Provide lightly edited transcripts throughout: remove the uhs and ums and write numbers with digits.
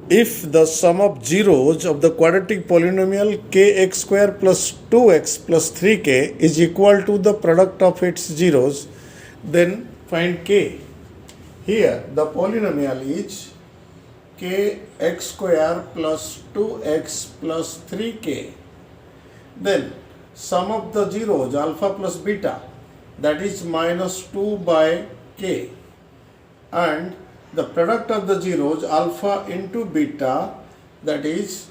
If the sum of zeros of the quadratic polynomial kx square plus 2x plus 3k is equal to the product of its zeros, then find k. Here the polynomial is kx square plus 2x plus 3k. Then sum of the zeros alpha plus beta, that is minus 2 by k, and the product of the zeros alpha into beta, that is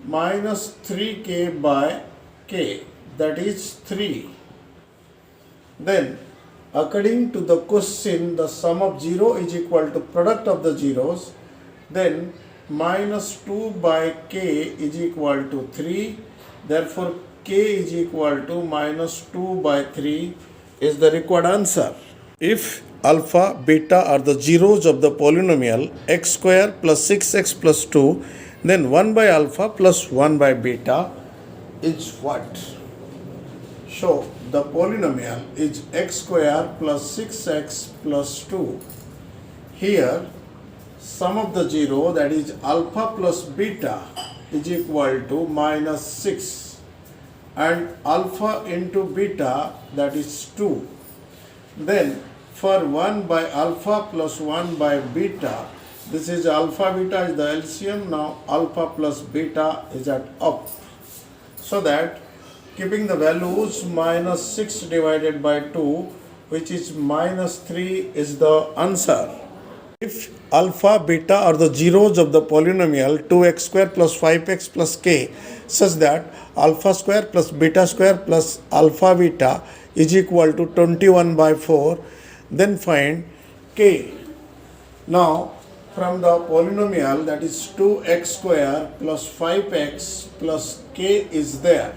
minus 3k by k, that is 3. Then according to the question, the sum of 0 is equal to product of the zeros, then minus 2 by k is equal to 3. Therefore k is equal to minus 2 by 3 is the required answer. If alpha, beta are the zeros of the polynomial x square plus 6x plus 2, then 1 by alpha plus 1 by beta is what? So the polynomial is x square plus 6x plus 2. Here sum of the zero, that is alpha plus beta, is equal to minus 6, and alpha into beta, that is 2. Then for 1 by alpha plus 1 by beta, this is alpha beta is the LCM. Now alpha plus beta is at up, so that keeping the values minus 6 divided by 2, which is minus 3, is the answer. If alpha, beta are the zeros of the polynomial 2x square plus 5x plus k, such that alpha square plus beta square plus alpha beta is equal to 21 by 4, then find k. Now from the polynomial, that is 2x square plus 5x plus k is there.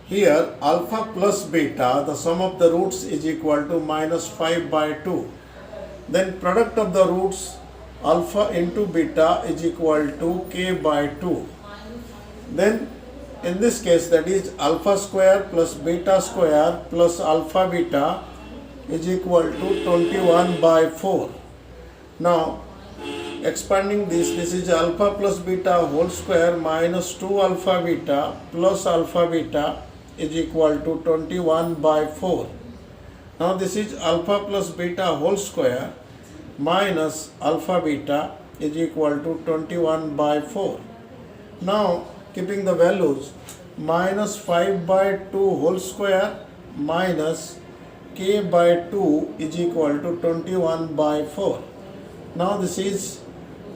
Here alpha plus beta, the sum of the roots is equal to minus 5 by 2. Then product of the roots alpha into beta is equal to k by 2. Then in this case, that is alpha square plus beta square plus alpha beta is equal to 21 by 4. Now expanding this is alpha plus beta whole square minus 2 alpha beta plus alpha beta is equal to 21 by 4. Now this is alpha plus beta whole square minus alpha beta is equal to 21 by 4. Now keeping the values, minus 5 by 2 whole square minus k by 2 is equal to 21 by 4. Now this is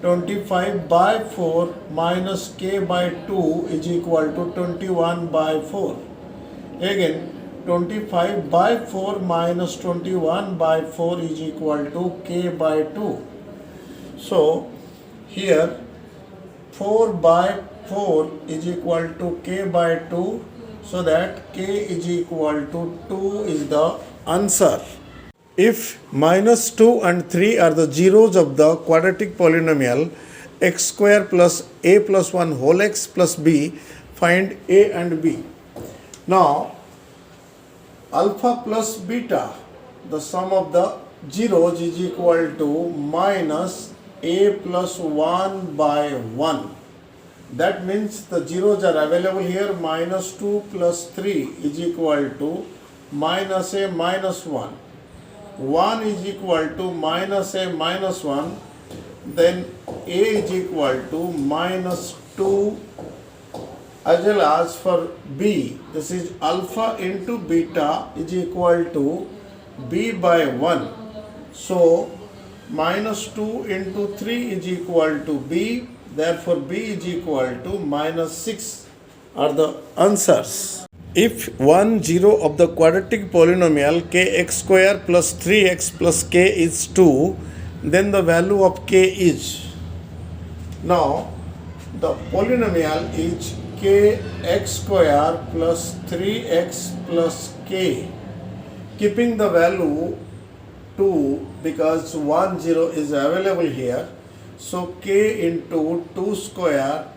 25 by 4 minus k by 2 is equal to 21 by 4. Again 25 by 4 minus 21 by 4 is equal to k by 2. So here 4 by 4 is equal to k by 2, so that k is equal to 2 is the answer. If minus 2 and 3 are the zeros of the quadratic polynomial x square plus a plus 1 whole x plus b, find a and b. Now alpha plus beta, the sum of the zeros is equal to minus a plus 1 by 1. That means the zeros are available here. Minus 2 plus 3 is equal to minus a minus 1. 1 is equal to minus a minus 1. Then a is equal to minus 2, as well as for b, this is alpha into beta is equal to b by 1. So minus 2 into 3 is equal to b. Therefore b is equal to minus 6 are the answers. If 1 0 of the quadratic polynomial kx square plus 3x plus k is 2, then the value of k is. Now the polynomial is kx square plus 3x plus k, keeping the value 2 because 1 0 is available here. So k into 2 square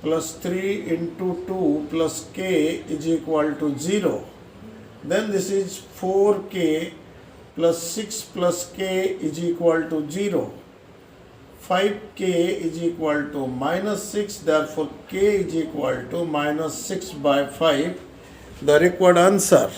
plus 3 into 2 plus k is equal to 0. Then this is 4k plus 6 plus k is equal to 0. 5k is equal to minus 6, therefore k is equal to minus 6 by 5. The required answer